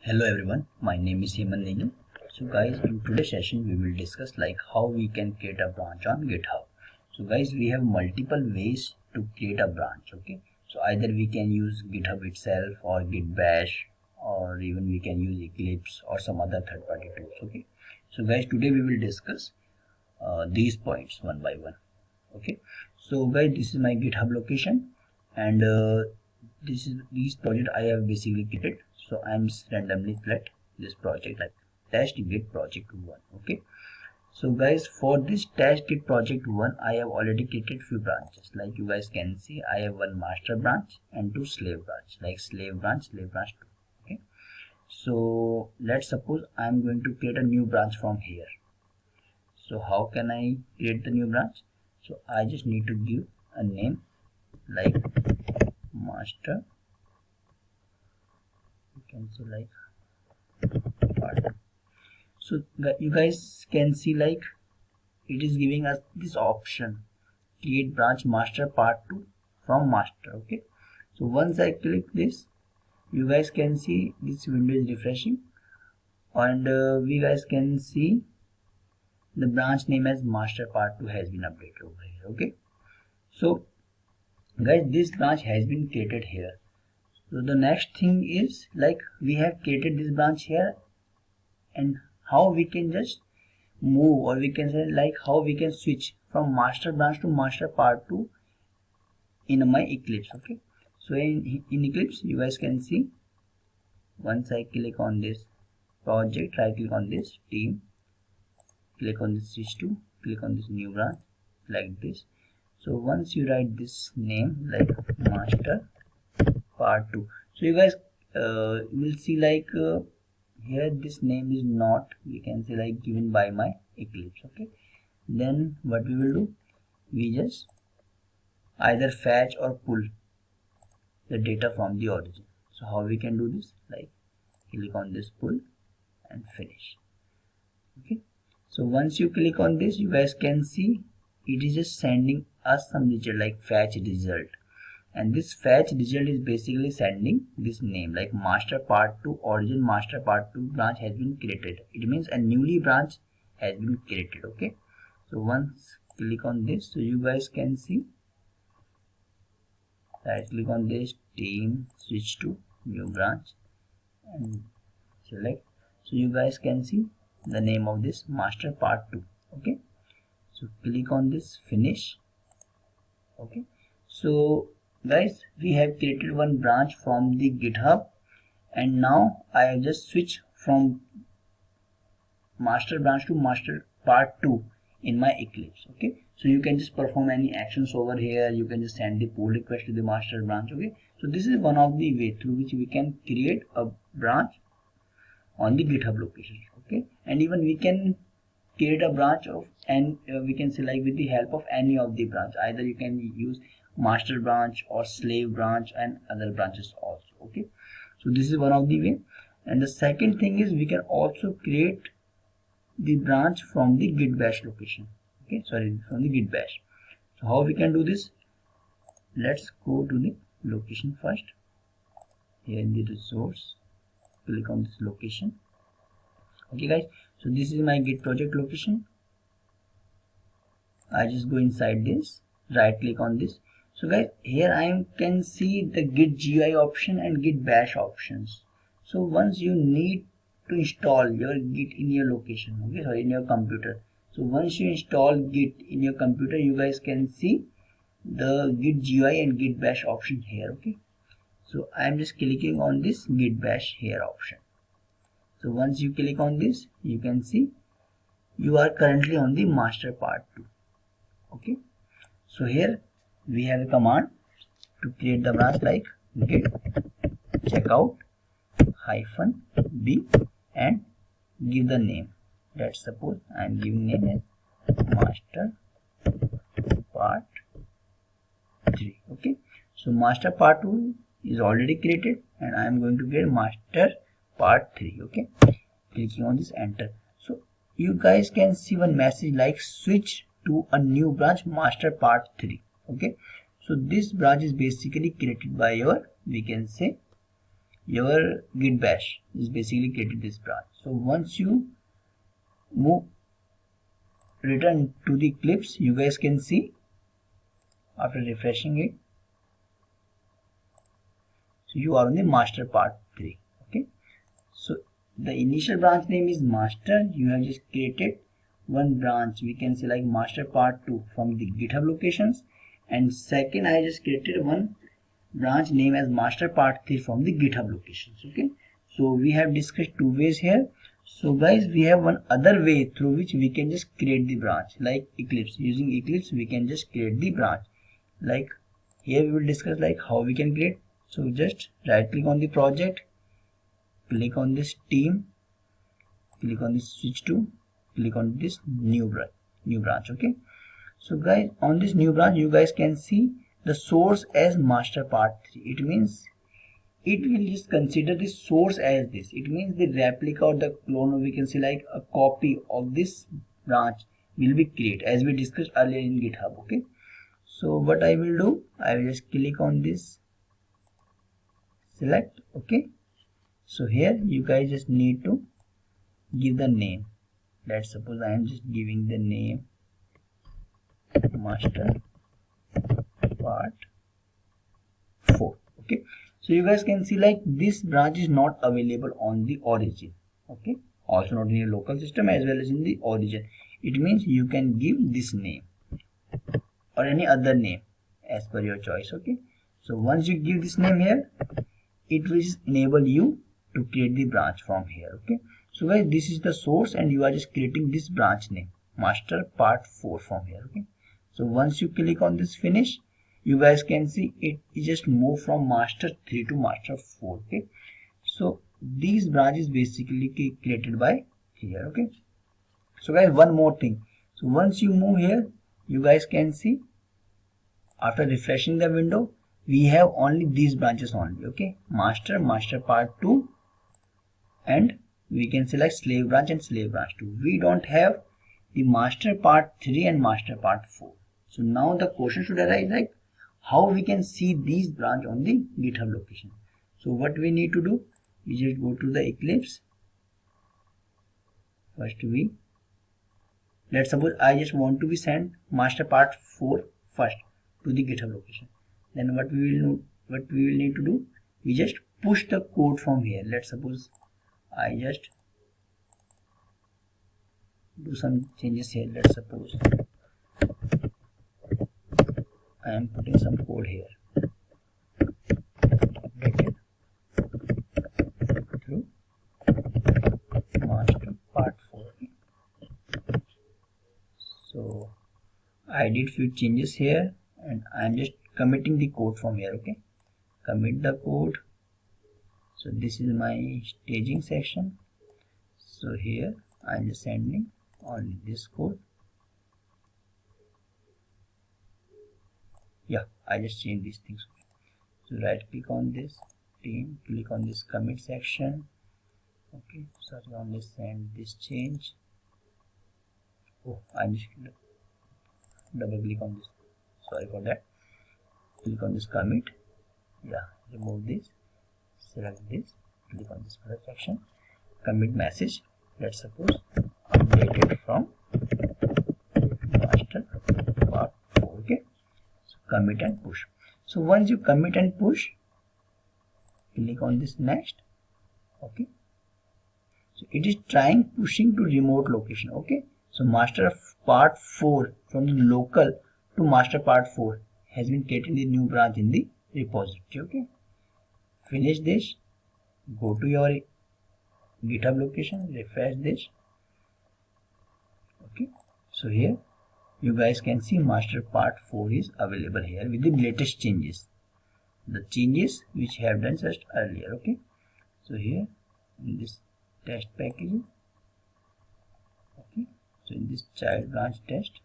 Hello everyone, my name is Hemant Negi. So guys, in today's session we will discuss like how we can create a branch on GitHub. So guys, we have multiple ways to create a branch. Okay, so either we can use GitHub itself or Git Bash, or even we can use Eclipse or some other third-party tools. Okay, so guys, today we will discuss these points one by one. Okay, so guys, this is my GitHub location, and this project I have basically created. So I'm just randomly select this project like test git project 1. Okay, so guys, for this test git project 1 I have already created few branches. Like you guys can see, I have one master branch and two slave branch, like slave branch 2. Okay, so let's suppose I'm going to create a new branch from here. So how can I create the new branch? So I just need to give a name like master, you can say like part. So you guys can see like it is giving us this option, create branch master part 2 from master. Okay, so once I click this, you guys can see this window is refreshing, and we guys can see the branch name as master part 2 has been updated over here. Okay, so guys, this branch has been created here. So the next thing is like we have created this branch here, and how we can just move, or we can say like how we can switch from master branch to master part 2 in my Eclipse. Okay, so in Eclipse you guys can see, once I click on this project, right click on this team, click on this switch to, click on this new branch like this. So once you write this name like master part 2, so you guys will see like here this name is not, we can say like given by my Eclipse. Okay, then what we will do, we just either fetch or pull the data from the origin. So how we can do this, like click on this pull and finish. Okay, so once you click on this, you guys can see it is just sending us some result like fetch result, and this fetch result is basically sending this name like master part 2 origin master part 2 branch has been created. It means a newly branch has been created. Okay, so once click on this, so you guys can see, right click on this team, switch to new branch and select. So you guys can see the name of this master part 2. Okay, so click on this finish. Okay, so guys, we have created one branch from the GitHub, and now I have just switched from master branch to master part 2 in my Eclipse. Okay, so you can just perform any actions over here, you can just send the pull request to the master branch. Okay, so this is one of the way through which we can create a branch on the GitHub location. Okay, and even we can create a branch of, and we can say like with the help of any of the branch, either you can use master branch or slave branch and other branches also. Okay, so this is one of the way. And the second thing is we can also create the branch from the Git Bash location. Okay, sorry, from the Git Bash. So how we can do this, let's go to the location first. Here in the resource, click on this location. Okay guys, so this is my Git project location. I just go inside this, right click on this. So guys, here I can see the Git GUI option and Git Bash options. So once you need to install your Git in your location, okay, sorry, in your computer. So once you install Git in your computer, you guys can see the Git GUI and Git Bash option here. Okay, so I am just clicking on this Git Bash here option. So once you click on this, you can see you are currently on the master part 2. Okay, so here we have a command to create the branch like git checkout -b and give the name. Let's suppose I am giving name as master part 3. Okay, so master part 2 is already created, and I am going to get master part 3. Okay, clicking on this enter. So you guys can see one message like switch to a new branch master part 3. Okay, so this branch is basically created by your, we can say your git bash is basically created this branch. So once you return to the Eclipse, you guys can see after refreshing it, so you are on the master part 3. Okay, so the initial branch name is master. You have just created one branch, we can say like master part 2 from the GitHub locations, and second I just created one branch name as master part 3 from the GitHub locations. Okay, so we have discussed two ways here. So guys, we have one other way through which we can just create the branch, like Eclipse. Using Eclipse we can just create the branch. Like here we will discuss like how we can create. So just right click on the project, click on this team, click on this switch to, click on this new branch. Okay, so guys, on this new branch you guys can see the source as master part 3. It means it will just consider the source as this. It means the replica or the clone, or we can say like a copy of this branch will be created as we discussed earlier in GitHub. Okay, so what I will do, I will just click on this, select. Okay, so here you guys just need to give the name. Let's suppose I am just giving the name master part 4. Okay, so you guys can see like this branch is not available on the origin. Okay, also not in your local system as well as in the origin. It means you can give this name or any other name as per your choice. Okay, so once you give this name here, it will enable you to create the branch from here. Okay, so guys, this is the source and you are just creating this branch name master part 4 from here. Okay, so once you click on this finish, you guys can see it just moved from master 3 to master 4. Okay, so these branches basically created by here. Okay, so guys, one more thing. So once you move here, you guys can see after refreshing the window, we have only these branches only. Okay, master part 2, and we can select slave branch and slave branch 2. We don't have the master part 3 and master part 4. So now the question should arise like how we can see these branch on the GitHub location. So what we need to do, we just go to the Eclipse. First let's suppose I just want to be sent master part 4 first to the GitHub location. Then what we will need to do, we just push the code from here. Let's suppose I just do some changes here. Let's suppose I am putting some code here. Updated through master part 4. So I did few changes here and I am just committing the code from here. Okay, commit the code. So this is my staging section. So here I am just sending only this code. Yeah, I just changed these things. So right click on this team, click on this commit section. Okay, so I only send this change. Oh, I just double click on this. Sorry for that. Click on this commit. Yeah, remove this. Select this. Click on this other section. Commit message. Let's suppose updated from master part 4. Okay. So commit and push. So once you commit and push, click on this next. Okay. So it is trying pushing to remote location. Okay. So master part 4 from the local to master part 4 has been created the new branch in the repository. Okay. Finish this. Go to your GitHub location. Refresh this. Okay. So here you guys can see master part 4 is available here with the latest changes. The changes which I have done just earlier. Okay. So here in this test package. Okay. So in this child branch test,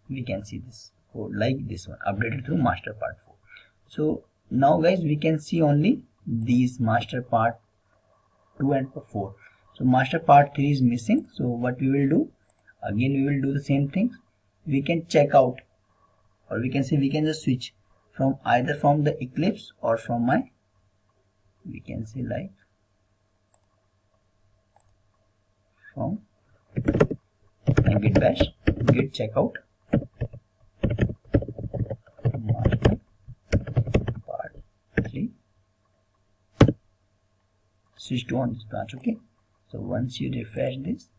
we can see this code like this one updated through master part 4. So now guys, we can see only these master part 2 and 4. So master part 3 is missing. So what we will do, again we will do the same things. We can check out, or we can say we can just switch from either from the Eclipse or from my, we can say like from my git bash, git checkout master part 3 switch to on this branch. Okay, so once you refresh this,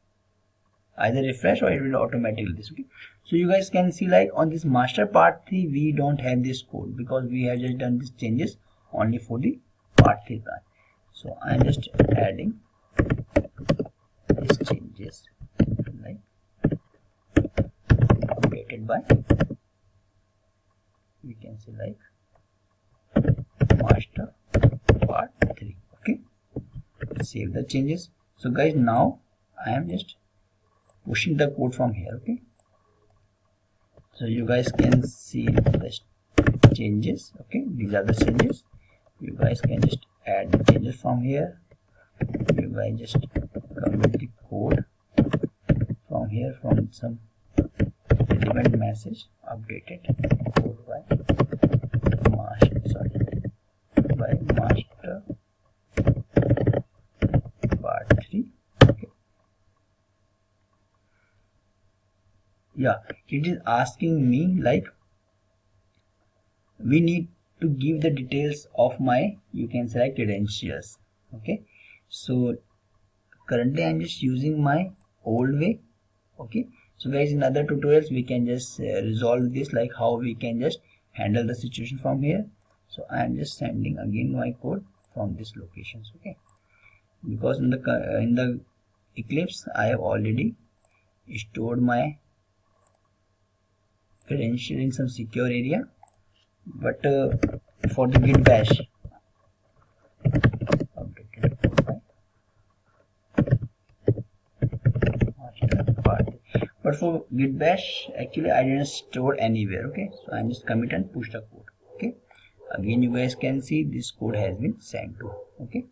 either refresh or it will automatically this. Okay, so you guys can see like on this master part 3 we don't have this code because we have just done these changes only for the part 3 branch. So I am just adding these changes like updated by, we can say like master part 3. Okay, save the changes. So guys, now I am just pushing the code from here. Okay, so you guys can see the changes. Okay, these are the changes. You guys can just add the changes from here. You guys just commit the code from here, from some relevant message, updated code by master, master part 3. Okay, yeah, it is asking me like we need to give the details of my, you can select credentials. Okay, so currently I'm just using my old way. Okay, so guys, in other tutorials we can just resolve this, like how we can just handle the situation from here. So I am just sending again my code from this locations. Okay, because in the Eclipse I have already stored my credential in some secure area, but for the git bash updated by master part, but for git bash actually I didn't store anywhere. Okay, so I'm just commit and push the code. Okay, again you guys can see this code has been sent to. Okay,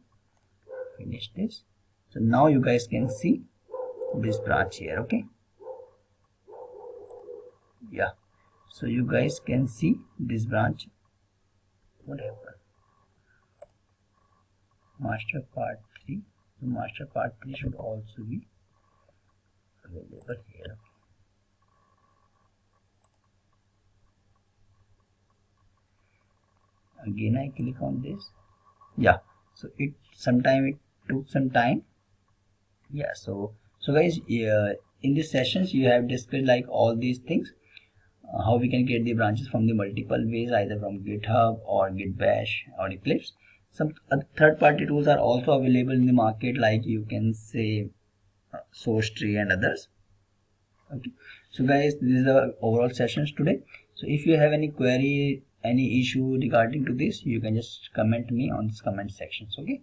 finish this. So now you guys can see this branch here. Okay, yeah, so you guys can see this branch. What happened? Master part 3. So master part 3 should also be available here. Again I click on this. Yeah, so it took some time. Yeah, so guys, in these sessions you have discussed like all these things, how we can create the branches from the multiple ways, either from GitHub or Git Bash or Eclipse. Some third-party tools are also available in the market, like you can say SourceTree and others. Okay, so guys, this is the overall sessions today. So if you have any query, any issue regarding to this, you can just comment me on this comment sections. Okay.